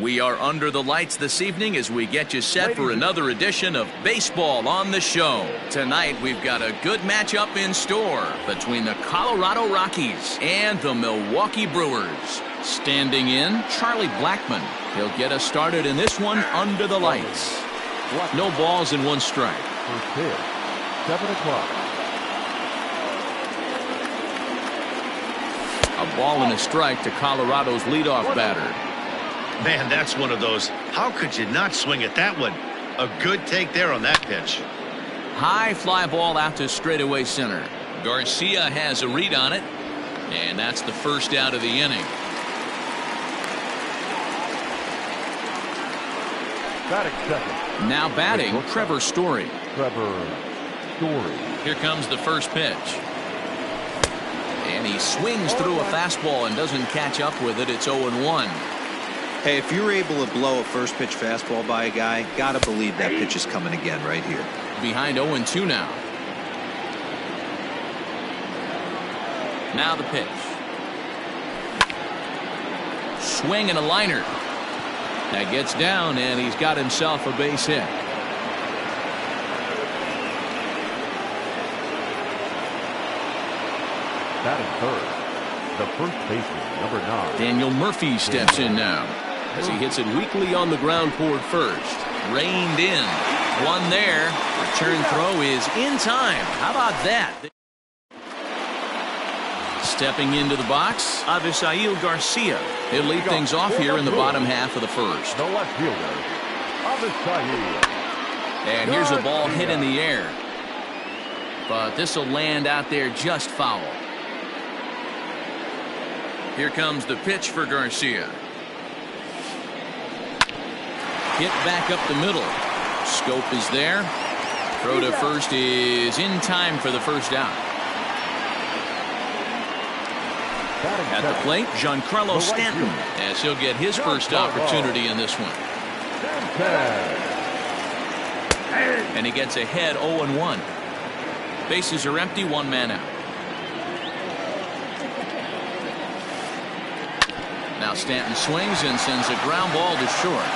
We are under the lights this evening as we get you set for another edition of Baseball on the Show. Tonight, we've got a good matchup in store between the Colorado Rockies and the Milwaukee Brewers. Standing in, Charlie Blackmon. He'll get us started in this one under the lights. No balls and one strike. First pitch, 7 o'clock. A ball and a strike to Colorado's leadoff batter. Man, that's one of those. How could you not swing at that one? A good take there on that pitch. High fly ball out to straightaway center. Garcia has a read on it, and that's the first out of the inning. Batting second. Now batting, Trevor Story. Here comes the first pitch. And he swings through a fastball and doesn't catch up with it. It's 0-1. Hey, if you're able to blow a first pitch fastball by a guy, gotta believe that pitch is coming again right here. Behind 0-2 now. Now the pitch. Swing and a liner. That gets down, and he's got himself a base hit. Batting third, the first baseman, number 9. Daniel Murphy steps in now as he hits it weakly on the ground toward first. Reined in. One there. Return throw is in time. How about that? Stepping into the box, Avisail Garcia. He'll lead things off here in the bottom half of the first. The left fielder, Avisail. And here's a ball hit in the air. But this will land out there just foul. Here comes the pitch for Garcia. Hit back up the middle. Scope is there. Throw to first is in time for the first out. At the plate, Giancarlo Stanton, as he'll get his first opportunity in this one. And he gets ahead 0-1. Bases are empty, one man out. Now Stanton swings and sends a ground ball to short.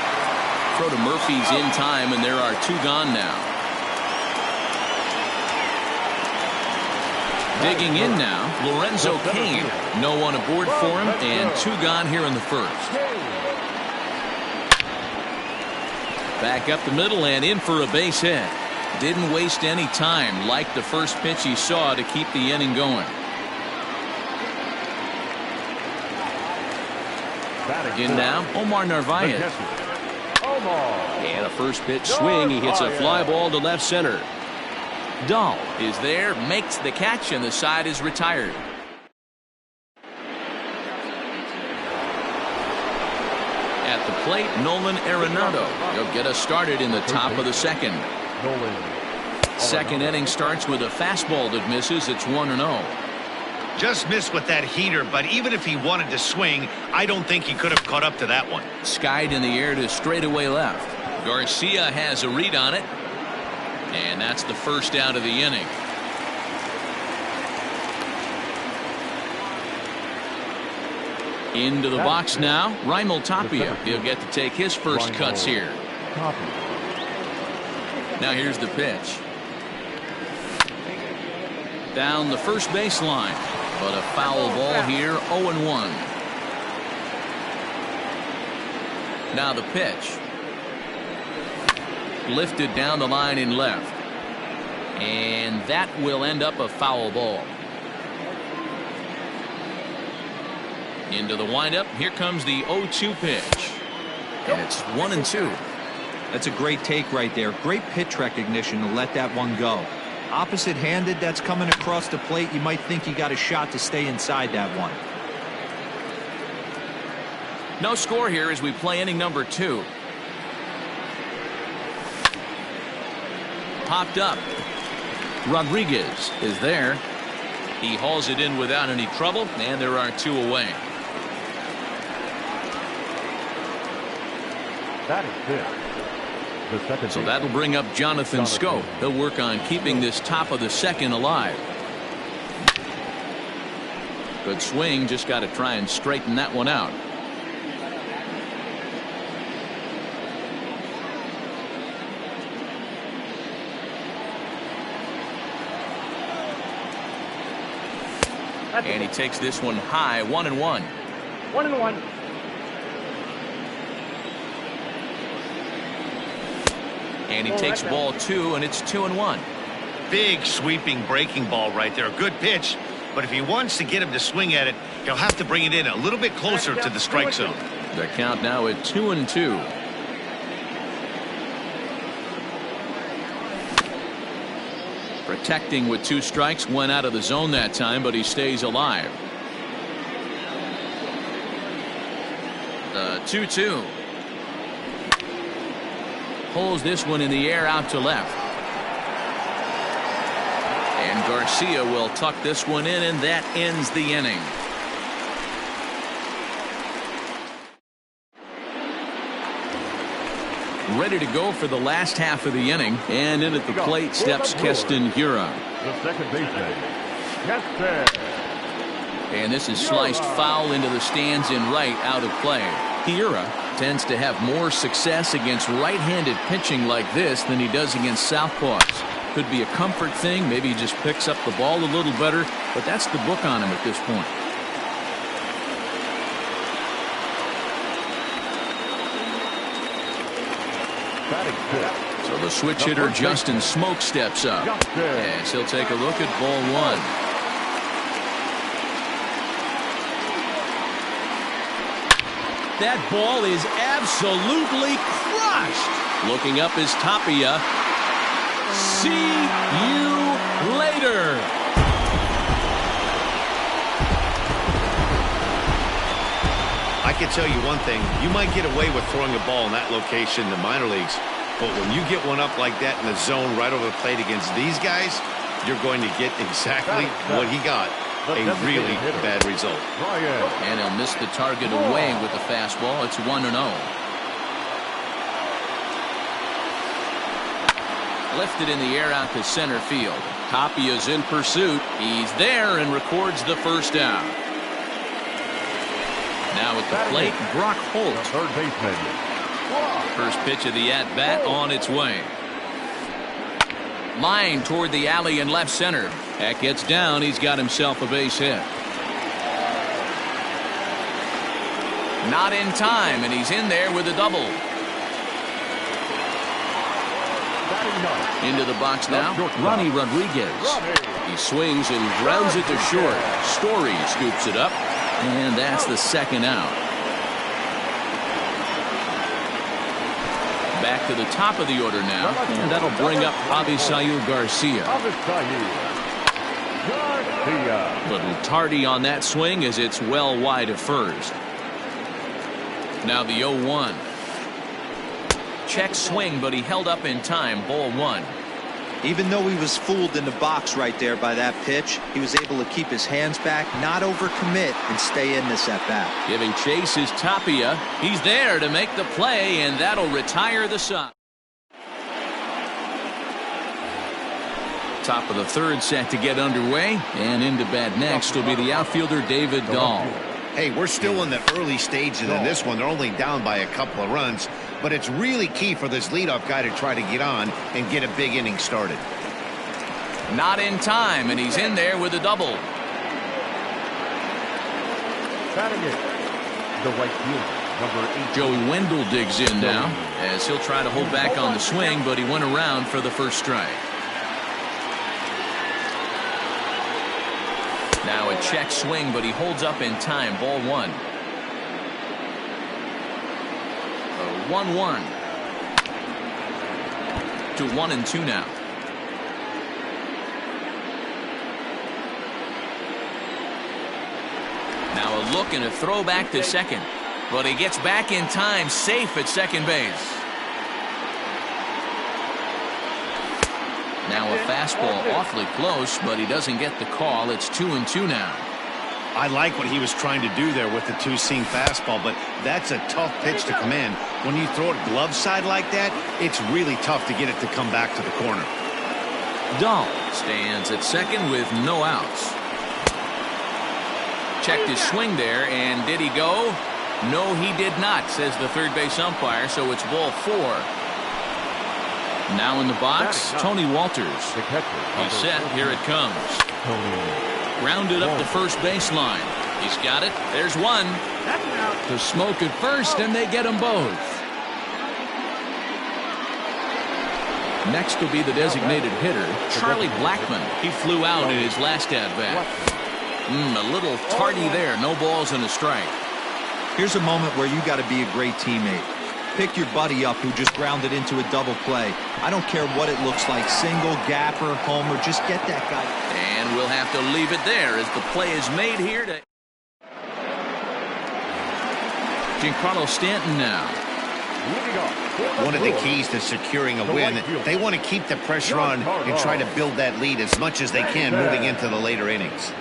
Throw to Murphy's in time, and there are two gone now. Digging in now, Lorenzo Cain. No one aboard for him, and two gone here in the first. Back up the middle and in for a base hit. Didn't waste any time, like the first pitch he saw, to keep the inning going. In now, Omar Narvaez. And a first pitch swing. He hits a fly ball to left center. Dahl is there, makes the catch, and the side is retired. At the plate, Nolan Arenado. He'll get us started in the top of the second. Second inning starts with a fastball that misses. It's 1-0. Just missed with that heater, but even if he wanted to swing, I don't think he could have caught up to that one. Skied in the air to straightaway left. Garcia has a read on it. And that's the first out of the inning. Into the box now, Raimel Tapia. He'll get to take his first cuts here. Now here's the pitch. Down the first baseline, but a foul ball here, 0-1. Now the pitch. Lifted down the line in left. And that will end up a foul ball. Into the windup. Here comes the 0-2 pitch. And it's 1-2. That's a great take right there. Great pitch recognition to let that one go. Opposite-handed, that's coming across the plate. You might think you got a shot to stay inside that one. No score here as we play inning number 2. Popped up. Rodriguez is there. He hauls it in without any trouble, and there are two away. That is good. So that'll bring up Jonathan Scope. He'll work on keeping this top of the second alive. Good swing, just got to try and straighten that one out. And he takes this one high, 1-1. 1-1. And he takes ball 2, and it's 2-1. Big sweeping breaking ball right there. Good pitch. But if he wants to get him to swing at it, he'll have to bring it in a little bit closer to the strike zone. The count now at 2-2. Protecting with 2 strikes, went out of the zone that time, but he stays alive. The 2-2. Pulls this one in the air out to left. And Garcia will tuck this one in, and that ends the inning. Ready to go for the last half of the inning, and in at the plate steps Keston Hiura. The second baseman, Keston. And this is sliced foul into the stands in right, out of play. Hiura tends to have more success against right-handed pitching like this than he does against southpaws. Could be a comfort thing. Maybe he just picks up the ball a little better, but that's the book on him at this point. So the switch hitter Justin Smoak steps up. Yes, he'll take a look at ball 1. That ball is absolutely crushed. Looking up is Tapia. See you later. I can tell you one thing. You might get away with throwing a ball in that location in the minor leagues, but when you get one up like that in the zone right over the plate against these guys, you're going to get exactly what he got. A really bad result. And he'll miss the target away with the fastball. It's 1-0. Lifted in the air out to center field. Tapia's in pursuit. He's there and records the first out. Now at the plate, Brock Holt. Third baseman. First pitch of the at-bat on its way. Line toward the alley in left center. That gets down. He's got himself a base hit. Not in time, and he's in there with a double. Into the box now, Ronnie Rodriguez. He swings and grounds it to short. Story scoops it up, and that's the second out. Back to the top of the order now, and that'll bring up Avisail Garcia. Little tardy on that swing as it's well wide of first. Now the 0-1. Check swing, but he held up in time. Ball 1. Even though he was fooled in the box right there by that pitch, he was able to keep his hands back, not overcommit, and stay in this at-bat. Giving chase is Tapia. He's there to make the play, and that'll retire the Sox. Top of the third set to get underway, and into bat next will be the outfielder David Dahl. Hey, we're still in the early stages of this one. They're only down by a couple of runs, but it's really key for this leadoff guy to try to get on and get a big inning started. Not in time, and he's in there with a double. Batting it, the right fielder, number 8. Joey Wendell digs in now, as he'll try to hold back on the swing, but he went around for the first strike. Now a check swing, but he holds up in time. Ball 1. 1-1 to 1-2 now. Now a look and a throw back to second, but he gets back in time, safe at second base. Now a fastball awfully close, but he doesn't get the call. It's 2-2 now. I like what he was trying to do there with the two-seam fastball, but that's a tough pitch to command. When you throw it glove side like that, it's really tough to get it to come back to the corner. Dahl stands at second with no outs. Checked his swing there, and did he go? No, he did not, says the third base umpire, so it's ball 4. Now in the box, Tony Walters. He's set. Here it comes. Grounded up the first baseline. He's got it. There's one. To Smoke at first, and they get them both. Next will be the designated hitter, Charlie Blackmon. He flew out in his last at-bat. A little tardy there. No balls and a strike. Here's a moment where you got to be a great teammate. Pick your buddy up who just grounded into a double play. I don't care what it looks like, single, gapper, homer, just get that guy. And we'll have to leave it there as the play is made here to Giancarlo Stanton now. One of the keys to securing a win, they want to keep the pressure on and try to build that lead as much as they can moving into the later innings.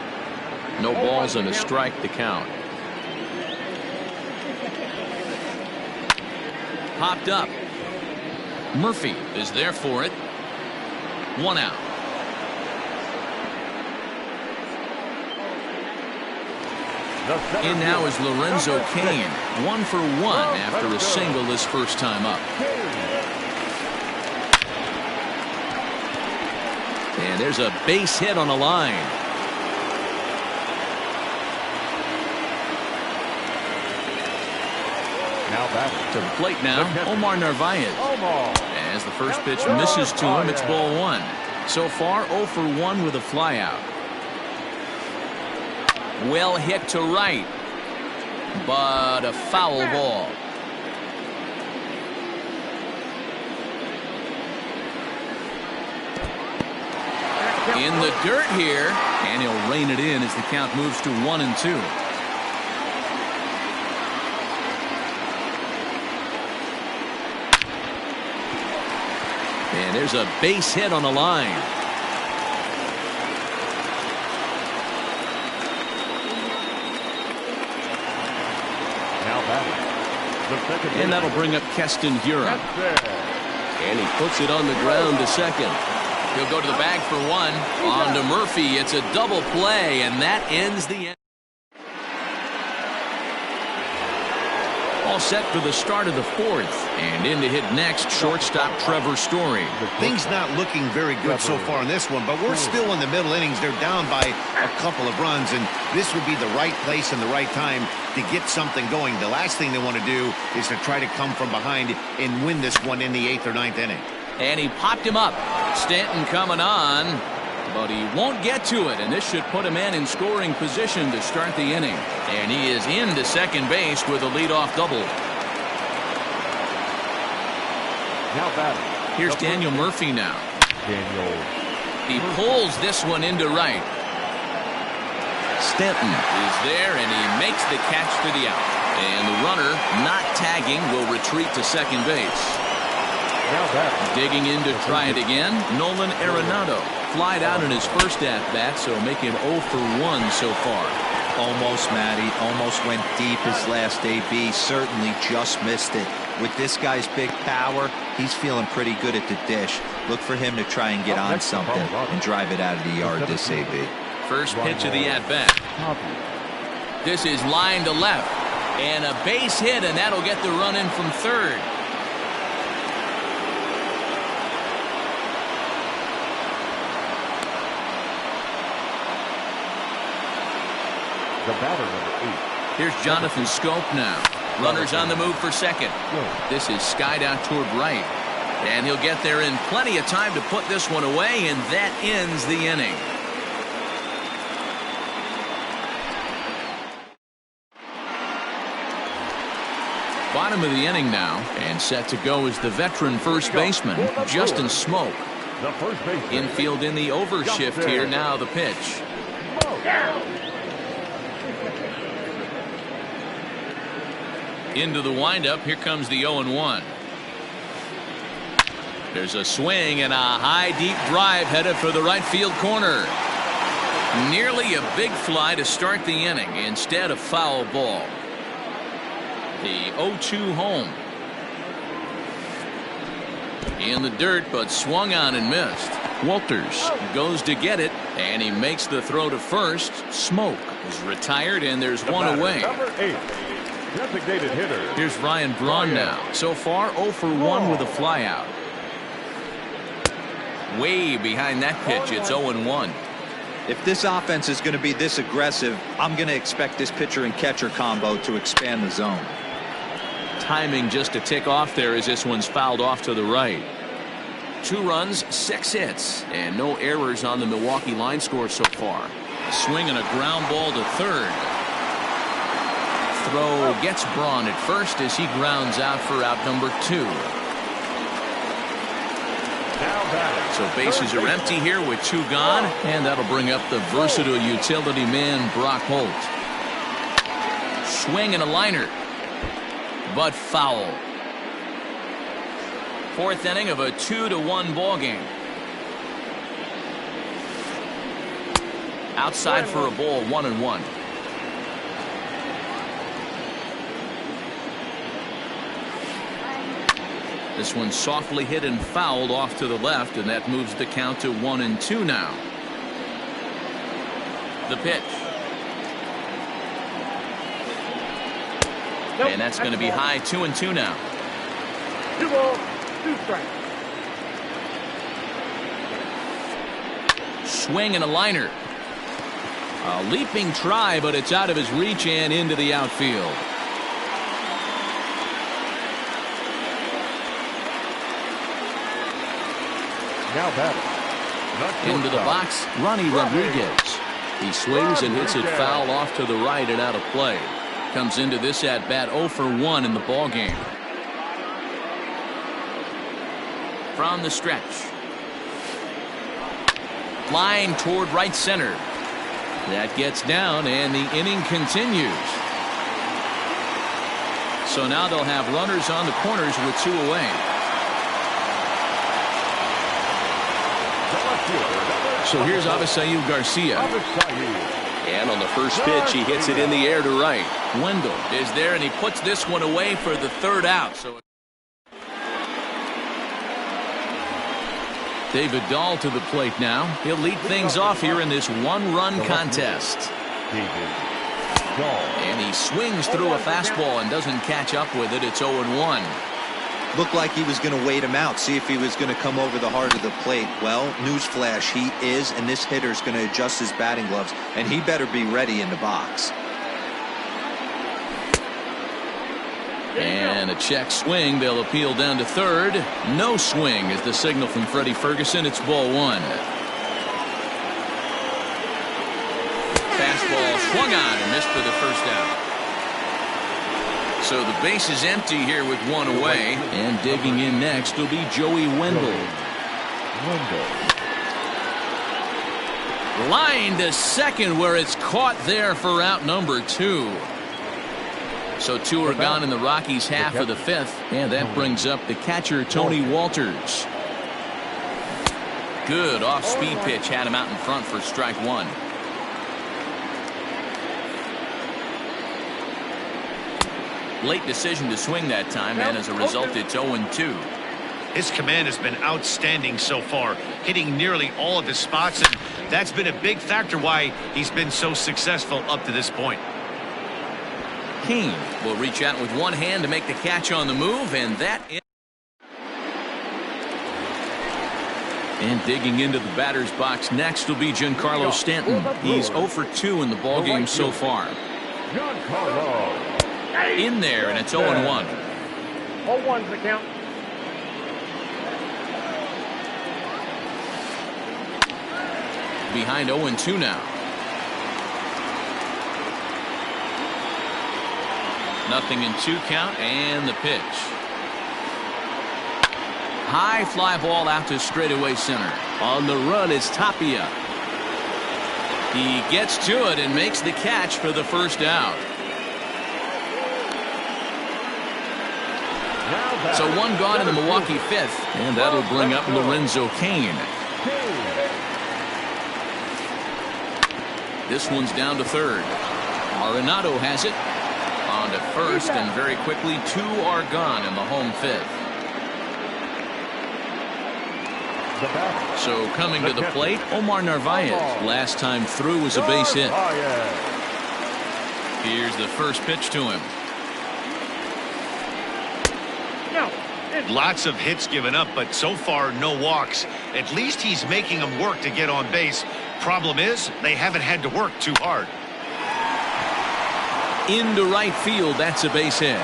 No balls and a strike to count. Popped up. Murphy is there for it. One out. In now is Lorenzo Cain. 1 for 1 after a single his first time up. And there's a base hit on the line. Now batting to the plate now, Omar Narvaez. As the first pitch misses to him, it's ball 1. So far, 0 for 1 with a flyout. Well hit to right, but a foul ball. In the dirt here, and he'll rein it in as the count moves to 1-2. And there's a base hit on the line. And that'll bring up Keston Hiura. And he puts it on the ground to second. He'll go to the bag for 1. On to Murphy. It's a double play, and that ends the end. All set for the start of the 4th. And in to hit next, shortstop Trevor Story. Things not looking very good so far in this one, but we're still in the middle innings. They're down by a couple of runs, and this would be the right place and the right time to get something going. The last thing they want to do is to try to come from behind and win this one in the 8th or 9th inning. And he popped him up. Stanton coming on, but he won't get to it, and this should put a man in scoring position to start the inning. And he is into second base with a leadoff double. Now batting. Here's Daniel Murphy now. He pulls this one into right. Stanton is there, and he makes the catch for the out. And the runner, not tagging, will retreat to second base. Digging in to try it again, Nolan Arenado. Flied out in his first at-bat, so making 0 for 1 so far. Almost, Matty. Almost went deep his last AB. Certainly just missed it. With this guy's big power, he's feeling pretty good at the dish. Look for him to try and get on something and drive it out of the yard this AB. First pitch of the at-bat. This is line to left. And a base hit, and that'll get the run in from third. The batter, number 8. Here's Jonathan Scope now. Runners on the move for second. This is skied out toward right. And he'll get there in plenty of time to put this one away, and that ends the inning. Bottom of the inning now, and set to go is the veteran first baseman, Justin Smoke. Infield in the overshift here, now the pitch. Into the windup, here comes the 0-1. There's a swing and a high deep drive headed for the right field corner. Nearly a big fly to start the inning, instead of foul ball. The 0-2 home. In the dirt, but swung on and missed. Walters goes to get it, and he makes the throw to first. Smoke is retired, and there's one away. Number 8. Designated hitter. Here's Ryan Braun now. So far, 0 for 1 with a flyout. Way behind that pitch, it's 0-1. If this offense is going to be this aggressive, I'm going to expect this pitcher and catcher combo to expand the zone. Timing just to tick off there as this one's fouled off to the right. 2 runs, 6 hits, and no errors on the Milwaukee line score so far. A swing and a ground ball to third. Throw gets Braun at first as he grounds out for out number 2. So bases are empty here with 2 gone, and that'll bring up the versatile utility man Brock Holt. Swing and a liner, but foul. 4th inning of a 2-1 ball game. Outside for a ball, 1-1. This one softly hit and fouled off to the left, and that moves the count to 1-2 now. The pitch. And that's going to be high, 2-2 now. 2 balls, 2 strikes. Swing and a liner. A leaping try, but it's out of his reach and into the outfield. Now batting. Into the box, Ronnie Rodriguez. He swings and hits it foul off to the right and out of play. Comes into this at bat 0 for 1 in the ball game. From the stretch. Line toward right center. That gets down and the inning continues. So now they'll have runners on the corners with 2 away. So here's Avisail Garcia. And on the first pitch, he hits it in the air to right. Wendell is there, and he puts this one away for the 3rd out. So David Dahl to the plate now. He'll lead things off here in this 1-run contest. And he swings through a fastball and doesn't catch up with it. It's 0-1. Looked like he was going to wait him out, see if he was going to come over the heart of the plate. Well, newsflash, he is, and this hitter's going to adjust his batting gloves, and he better be ready in the box. And a check swing. They'll appeal down to 3rd. No swing is the signal from Freddie Ferguson. It's ball 1. Fastball swung on and missed for the 1st out. So the base is empty here with 1 away. And digging in next will be Joey Wendell. Line to second where it's caught there for out number 2. So 2 are gone in the Rockies' half of the 5th. And that brings up the catcher, Tony Walters. Good off-speed pitch had him out in front for strike 1. Late decision to swing that time, and as a result, it's 0-2. His command has been outstanding so far, hitting nearly all of his spots, and that's been a big factor why he's been so successful up to this point. Kane will reach out with one hand to make the catch on the move, and that is. And digging into the batter's box next will be Giancarlo Stanton. He's 0 for 2 in the ballgame so far. In there, and it's 0-1. 0-1's the count. Behind 0-2 now. Nothing in 2 count, and the pitch. High fly ball out to straightaway center. On the run is Tapia. He gets to it and makes the catch for the 1st out. So 1 gone in the Milwaukee 5th, and that'll bring up Lorenzo Cain. This one's down to 3rd. Arenado has it. On to 1st, and very quickly 2 are gone in the home 5th. So coming to the plate, Omar Narvaez. Last time through was a base hit. Here's the first pitch to him. Lots of hits given up, but so far no walks. At least he's making them work to get on base. Problem is, they haven't had to work too hard. Into right field, that's a base hit.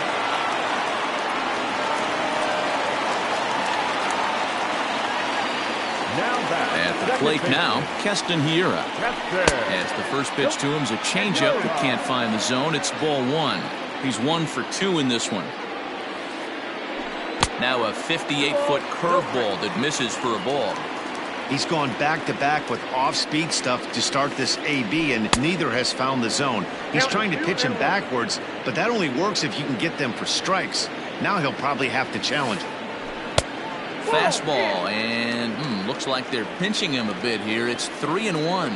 At the plate now, Keston Hiura. As the first pitch to him is a changeup that can't find the zone. It's ball one. He's 1 for 2 in this one. Now a 58-foot curveball that misses for a ball. He's gone back-to-back with off-speed stuff to start this AB, and neither has found the zone. He's trying to pitch him backwards, but that only works if you can get them for strikes. Now he'll probably have to challenge it. Fastball, and looks like they're pinching him a bit here. It's 3-1.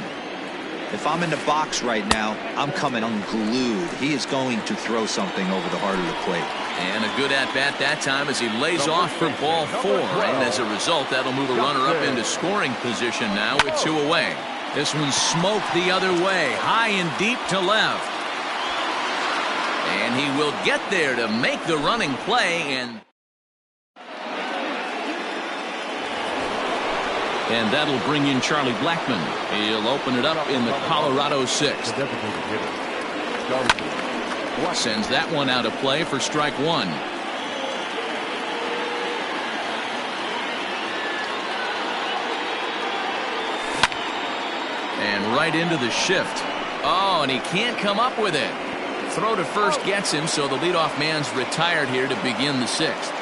If I'm in the box right now, I'm coming unglued. He is going to throw something over the heart of the plate. And a good at-bat that time as he lays off for ball 4. And as a result, that'll move a runner up into scoring position now with 2 away. This one's smoked the other way, high and deep to left. And he will get there to make the running play, and that'll bring in Charlie Blackmon. He'll open it up in the Colorado 6th. Sends that one out of play for strike 1. And right into the shift. Oh, and he can't come up with it. Throw to first gets him, so the leadoff man's retired here to begin the 6th.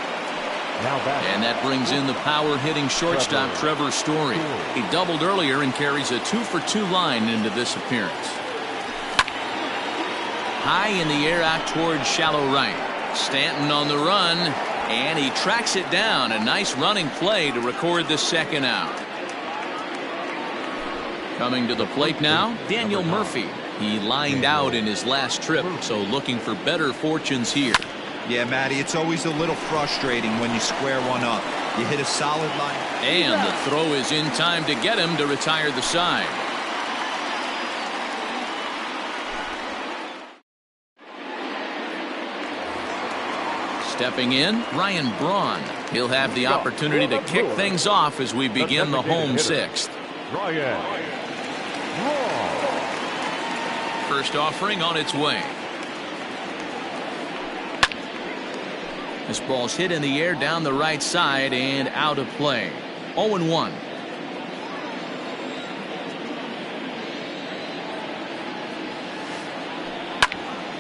And that brings in the power-hitting shortstop Trevor Story. He doubled earlier and carries a 2-for-2 line into this appearance. High in the air out towards shallow right. Stanton on the run, and he tracks it down. A nice running play to record the second out. Coming to the plate now, Daniel Murphy. He lined out in his last trip, so looking for better fortunes here. Yeah, Matty, it's always a little frustrating when you square one up. You hit a solid line. And the throw is in time to get him to retire the side. Stepping in, Ryan Braun. He'll have the opportunity to kick things off as we begin the home 6th. First offering on its way. This ball's hit in the air down the right side and out of play. 0-1.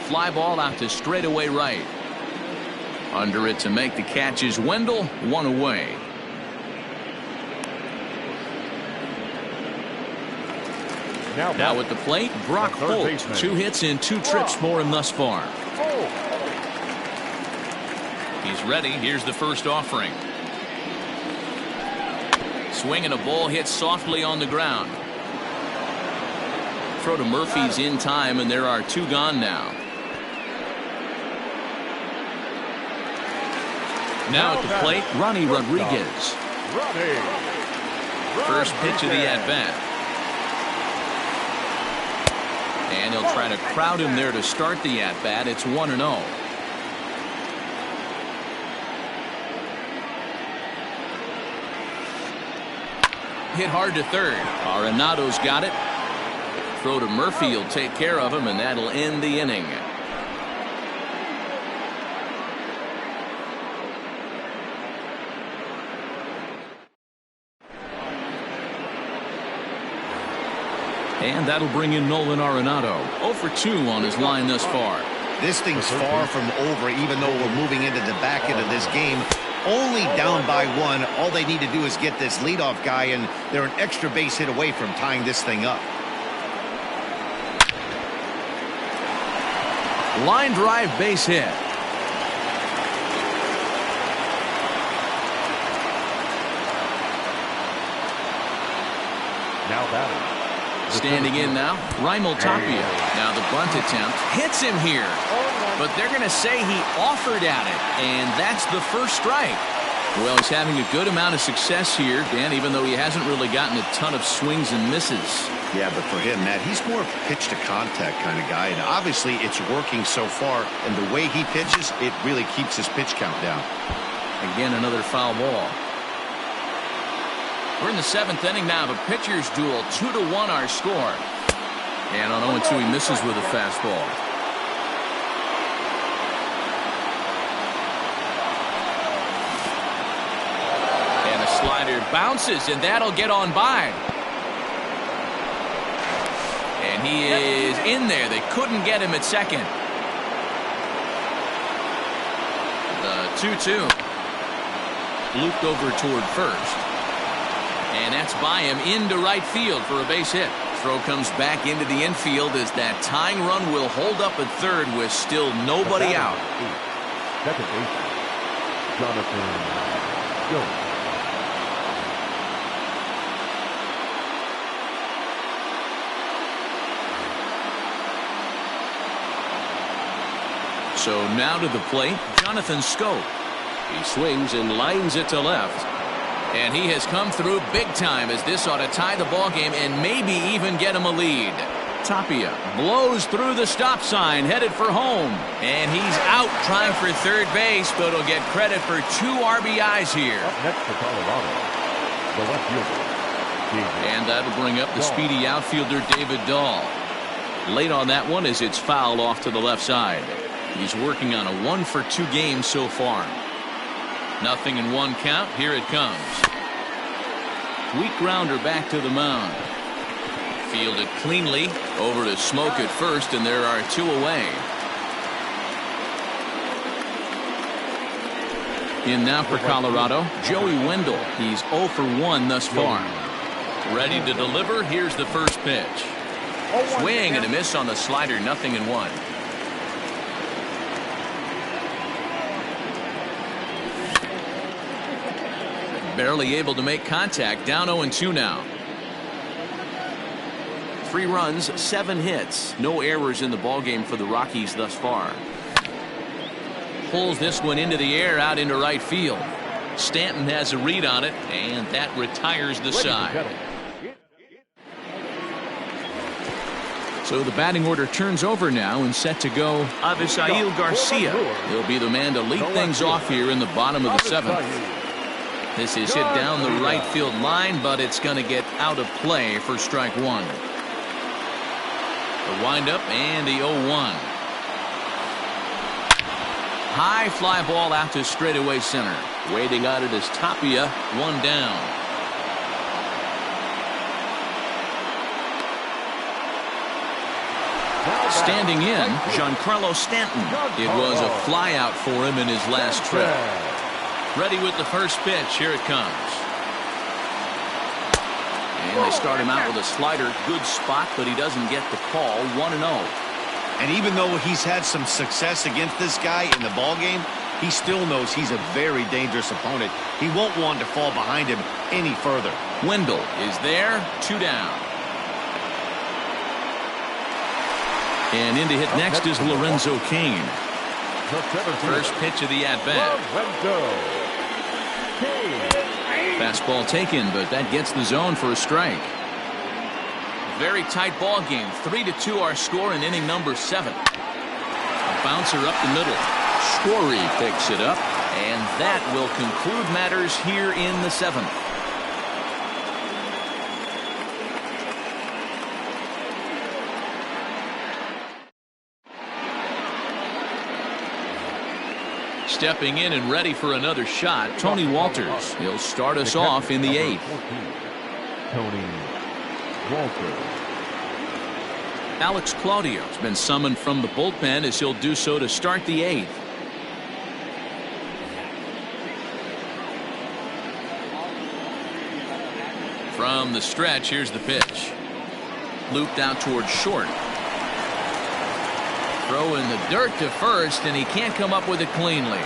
Fly ball out to straightaway right. Under it to make the catch is Wendell, 1 away. Now at the plate, Brock Holt. 2 hits and 2 trips for him thus far. He's ready. Here's the first offering. Swing and a ball hit softly on the ground. Throw to Murphy's in time, and there are 2 gone now. Now at the plate, Ronnie Rodriguez. First pitch of the at-bat. And he'll try to crowd him there to start the at-bat. It's 1-0. Hit hard to third. Arenado's got it. Throw to Murphy will take care of him, and that'll end the inning. And that'll bring in Nolan Arenado. 0 for 2 on his line thus far. This thing's far from over, even though we're moving into the back end of this game. Only down by 1. All they need to do is get this leadoff guy, and they're an extra base hit away from tying this thing up. Line drive base hit. Now batting. Standing in now, Raimel Tapia. Now the bunt attempt hits him here. But they're going to say he offered at it, and that's the first strike. Well, he's having a good amount of success here, Dan, even though he hasn't really gotten a ton of swings and misses. Yeah, but for him, Matt, he's more of a pitch-to-contact kind of guy, and obviously it's working so far, and the way he pitches, it really keeps his pitch count down. Again, another foul ball. We're in the 7th inning now. The pitcher's duel, 2-1 our score. And on 0-2, he misses with a fastball. And a slider bounces, and that'll get on by. And he is in there. They couldn't get him at second. The 2-2. Looped over toward first. And that's by him into right field for a base hit. Throw comes back into the infield as that tying run will hold up at third with still nobody out. Second baseman, Jonathan Jones. So now to the plate, Jonathan Scope. He swings and lines it to left. And he has come through big time as this ought to tie the ball game and maybe even get him a lead. Tapia blows through the stop sign, headed for home. And he's out trying for third base, but he'll get credit for 2 RBIs here. Up next for Colorado, the left fielder, and that'll bring up the speedy outfielder David Dahl. Late on that one as it's fouled off to the left side. He's working on a 1-for-2 game so far. 0-1 count. Here it comes. Weak grounder back to the mound. Fielded cleanly. Over to Smoke at first, and there are 2 away. In now for Colorado, Joey Wendell. He's 0 for 1 thus far. Ready to deliver. Here's the first pitch. Swing and a miss on the slider. 0-1. Barely able to make contact. Down 0-2 now. 3 runs, 7 hits. No errors in the ballgame for the Rockies thus far. Pulls this one into the air out into right field. Stanton has a read on it, and that retires the side. So the batting order turns over now and set to go. Avisail Garcia. He'll be the man to lead things off here in the bottom of the 7th. This is hit down the right field line, but it's going to get out of play for strike 1. The windup and the 0-1. High fly ball out to straightaway center. Waiting on it is Tapia. 1 down. Standing in, Giancarlo Stanton. It was a fly out for him in his last trip. Ready with the first pitch. Here it comes. And they start him out with a slider. Good spot, but he doesn't get the call. 1-0. And even though he's had some success against this guy in the ballgame, he still knows he's a very dangerous opponent. He won't want to fall behind him any further. Wendell is there. 2 down. And in to hit next is Lorenzo Cain. First pitch of the at-bat. Fastball taken, but that gets the zone for a strike. Very tight ball game. 3-2 our score in inning number 7. A bouncer up the middle. Story picks it up, and that will conclude matters here in the 7th. Stepping in and ready for another shot, Tony Walters. He'll start us off in the 8th. Tony Walters. Alex Claudio has been summoned from the bullpen as he'll do so to start the 8th. From the stretch, here's the pitch. Looped out towards short. Throw in the dirt to first, and he can't come up with it cleanly.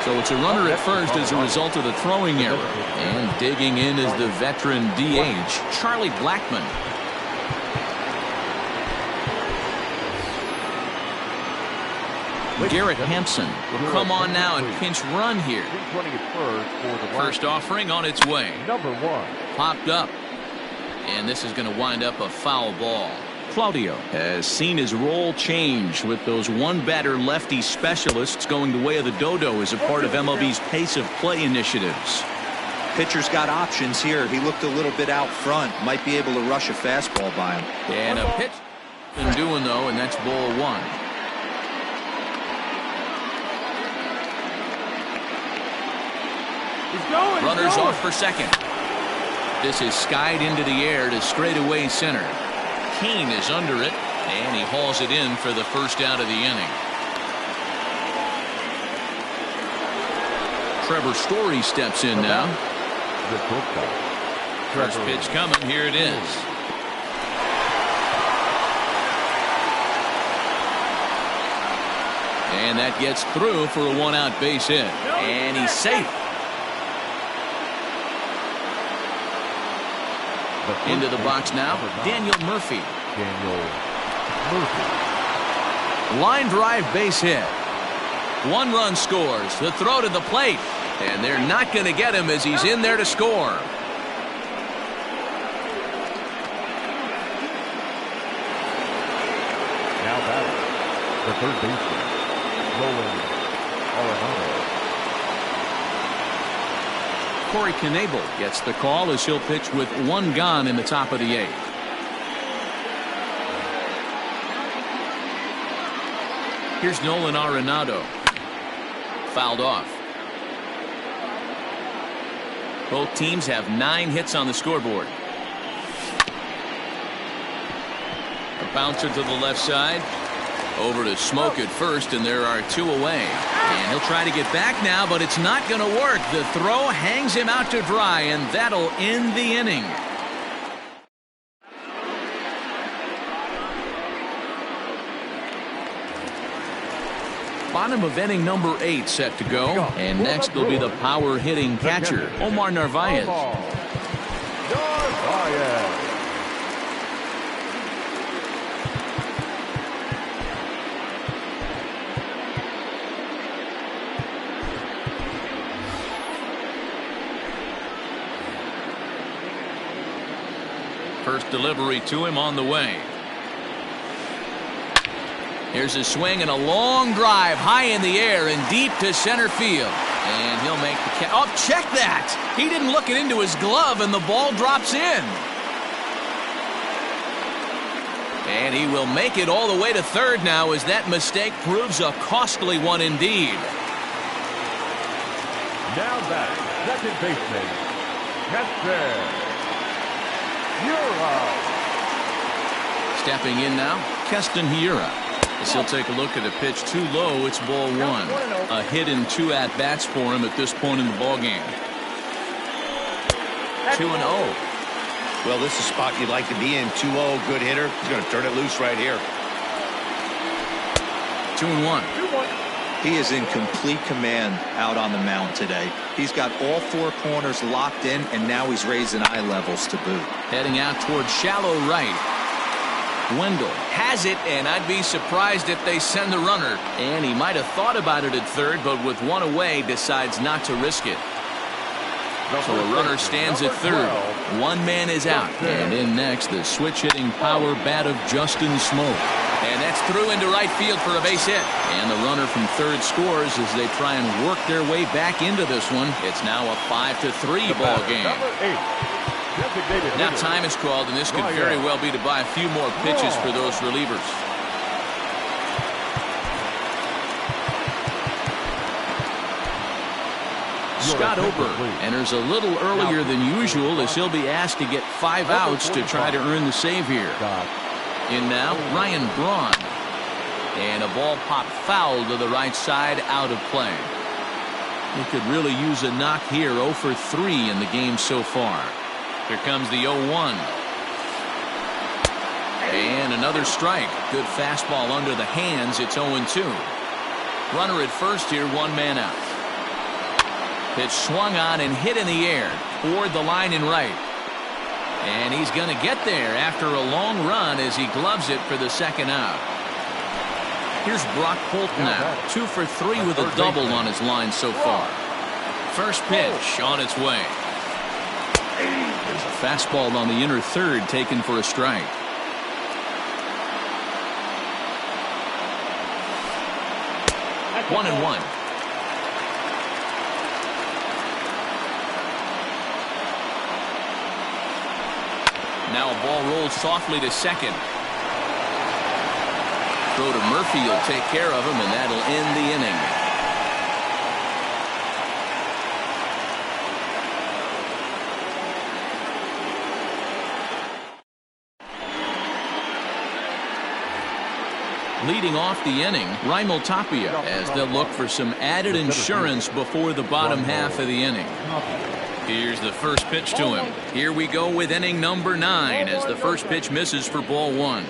So it's a runner at first as a result of the throwing error. And digging in is the veteran DH, Charlie Blackmon. Garrett Hampson will come on now and pinch run here. First offering on its way. Number 1. Popped up. And this is going to wind up a foul ball. Claudio has seen his role change with those one-batter lefty specialists going the way of the dodo as a part of MLB's pace of play initiatives. Pitcher's got options here. He looked a little bit out front. Might be able to rush a fastball by him. And a pitch been doing, though, and that's ball one. Runners off for second. This is skied into the air to straightaway center. Kane is under it, and he hauls it in for the first out of the inning. Trevor Story steps in now. First pitch coming. Here it is. And that gets through for a one-out base hit. And he's safe. Into the box now, Daniel Murphy. Line drive base hit. One run scores. The throw to the plate. And they're not going to get him as he's in there to score. Now batting, the third baseman, Roland Arenado. Corey Knebel gets the call as he'll pitch with one gone in the top of the eighth. Here's Nolan Arenado. Fouled off. Both teams have 9 hits on the scoreboard. A bouncer to the left side. Over to Smoke at first, and there are 2 away. And he'll try to get back now, but it's not going to work. The throw hangs him out to dry, and that'll end the inning. Bottom of inning number 8 set to go. And next will be the power hitting catcher, Omar Narvaez. First delivery to him on the way. Here's a swing and a long drive high in the air and deep to center field. And he'll make the catch. Oh, check that. He didn't look it into his glove, and the ball drops in. And he will make it all the way to third now as that mistake proves a costly one indeed. Now back, second baseman, Keston. Stepping in now, Keston Hiura. As he'll take a look at a pitch too low, it's ball one. A hit in 2 at-bats for him at this point in the ballgame. 2-0. Well, this is a spot you'd like to be in. 2-0, good hitter. He's going to turn it loose right here. 2-1. He is in complete command out on the mound today. He's got all 4 corners locked in, and now he's raising eye levels to boot. Heading out towards shallow right. Wendell has it, and I'd be surprised if they send the runner. And he might have thought about it at third, but with 1 away, decides not to risk it. So a runner stands at third. 1 man is out. And in next, the switch-hitting power bat of Justin Smoke. And that's through into right field for a base hit. And the runner from third scores as they try and work their way back into this one. It's now a 5-3 ball game. Now time is called, and this could very well be to buy a few more pitches for those relievers. Scott Ober enters a little earlier than usual as he'll be asked to get 5 outs to try to earn the save here. In now, Ryan Braun. And a ball popped foul to the right side, out of play. He could really use a knock here. 0 for 3 in the game so far. Here comes the 0-1. And another strike. Good fastball under the hands. It's 0-2. Runner at first here, 1 man out. Pitch swung on and hit in the air toward the line and right. And he's going to get there after a long run as he gloves it for the second out. Here's Brock Holt now. 2 for 3 with a double on his line so far. First pitch on its way. There's a fastball on the inner third taken for a strike. 1-1. Now a ball rolls softly to second. Throw to Murphy will take care of him, and that'll end the inning. Leading off the inning, Raimel Tapia, as they'll look for some added insurance before the bottom half of the inning. Here's the first pitch to him. Here we go with inning number 9 as the first pitch misses for ball 1.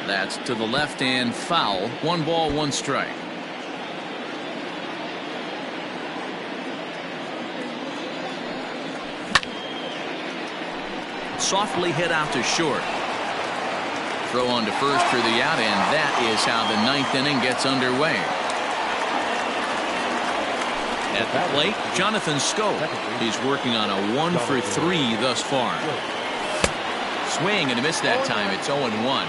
That's to the left and foul. 1 ball, 1 strike. Softly hit out to short. Throw on to first for the out, and that is how the 9th inning gets underway. At the plate, Jonathan Scope. He's working on a 1 for 3 thus far. Swing and a miss that time. It's 0-1.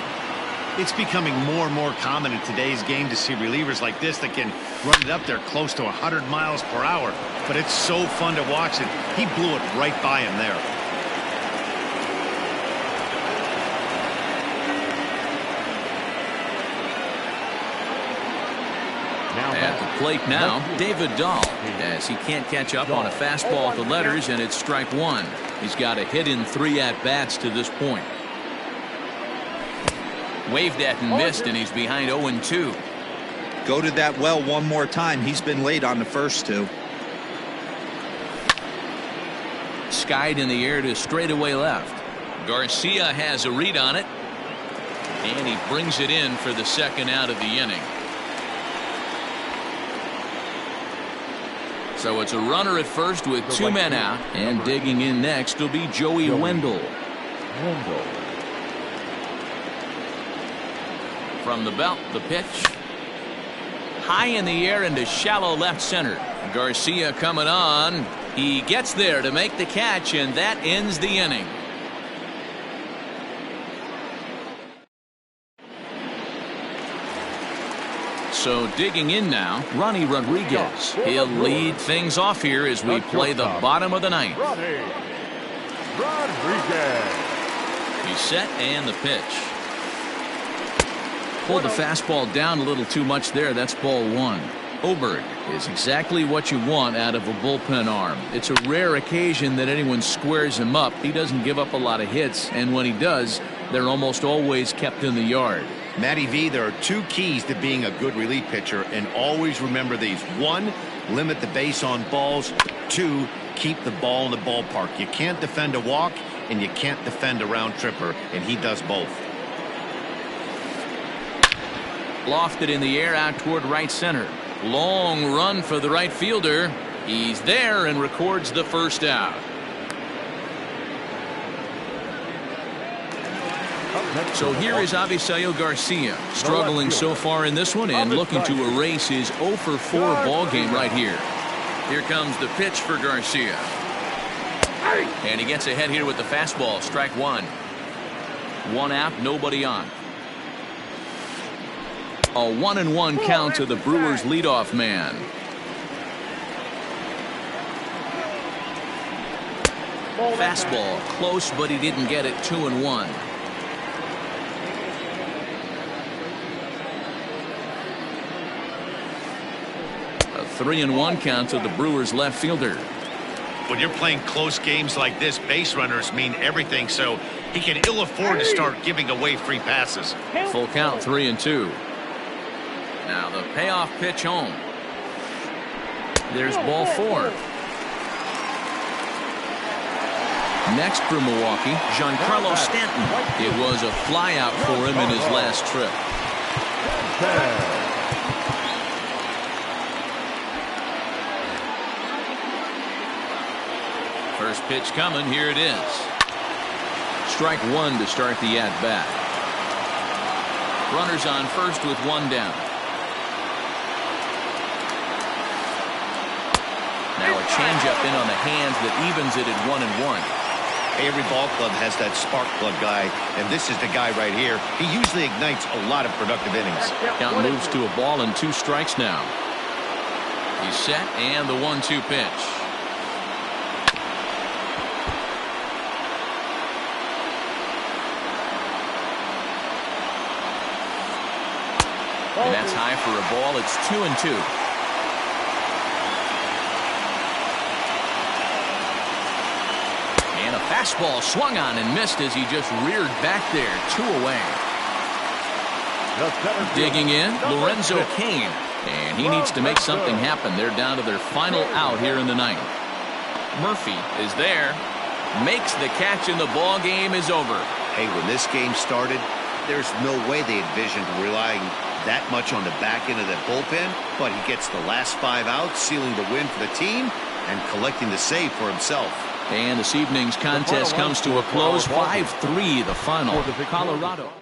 It's becoming more and more common in today's game to see relievers like this that can run it up there close to 100 miles per hour. But it's so fun to watch it. He blew it right by him there. At the plate now, David Dahl, as he can't catch up on a fastball at the letters, and it's strike 1. He's got a hit in 3 at-bats to this point. Waved at and missed, and he's behind 0-2. Go to that well one more time. He's been late on the first 2. Skied in the air to straightaway left. Garcia has a read on it, and he brings it in for the second out of the inning. So it's a runner at first with 2 men out, and digging in next will be Joey Wendell. From the belt, the pitch. High in the air into shallow left center. Garcia coming on. He gets there to make the catch, and that ends the inning. So digging in now, Ronnie Rodriguez. He'll lead things off here as we play the bottom of the 9th. Rodriguez. He's set and the pitch. Pulled the fastball down a little too much there. That's ball 1. Oberg is exactly what you want out of a bullpen arm. It's a rare occasion that anyone squares him up. He doesn't give up a lot of hits, and when he does, they're almost always kept in the yard. Matty V, there are 2 keys to being a good relief pitcher, and always remember these. 1, limit the base on balls. 2, keep the ball in the ballpark. You can't defend a walk, and you can't defend a round tripper, and he does both. Lofted in the air out toward right center. Long run for the right fielder. He's there and records the first out. So here is Avisail Garcia, struggling so far in this one and looking to erase his 0 for 4 ball game right here. Here comes the pitch for Garcia. And he gets ahead here with the fastball. Strike 1. 1 out, nobody on. A 1-1 count to the Brewers' leadoff man. Fastball close, but he didn't get it. 2-1. A 3-1 count to the Brewers' left fielder. When you're playing close games like this, base runners mean everything, so he can ill afford to start giving away free passes. Full count, 3-2. Now the payoff pitch home. There's ball 4. Next for Milwaukee, Giancarlo Stanton. It was a flyout for him in his last trip. First pitch coming. Here it is. Strike 1 to start the at-bat. Runners on first with 1 down. Now a changeup in on the hands that evens it at 1-1. Every ball club has that spark plug guy, and this is the guy right here. He usually ignites a lot of productive innings. Count moves to a ball and 2 strikes now. He's set, and the 1-2 pitch. And that's high for a ball. It's 2-2. And a fastball swung on and missed as he just reared back there. 2 away. Digging in, Lorenzo Cain. And he needs to make something happen. They're down to their final out here in the 9th. Murphy is there. Makes the catch, and the ball game is over. Hey, when this game started, there's no way they envisioned relying that much on the back end of that bullpen, but he gets the last 5 outs, sealing the win for the team and collecting the save for himself. And this evening's contest comes to a close. 5-3 the final. Colorado.